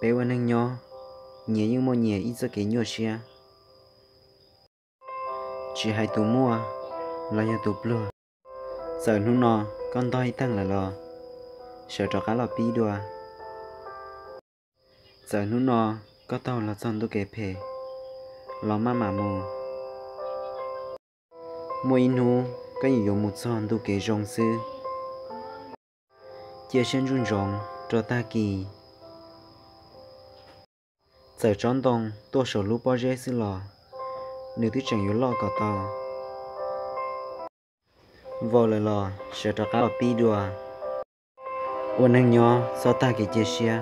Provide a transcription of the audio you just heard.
bé quan anh nhỏ nhẹ như mua nhẹ ít cho cái nhỏ xia chỉ hai tụ mua là nhà tụ bừa giờ nó nọ con toi tăng là lò sợ cho cá lò pi đùa giờ nó nọ có tàu là chọn tụ cái phê lò mà mù mua in hu có nhiều một chọn tụ cái rong sư chia sẻ run rong cho ta kỳ giờ tròn đông tôi sợ lũ bao giờ xí lò nếu tôi chẳng yếu lò cả tàu vô lại lò sợ cho cá lò pi đùa ôn anh nhỏ sao ta cái chia sẻ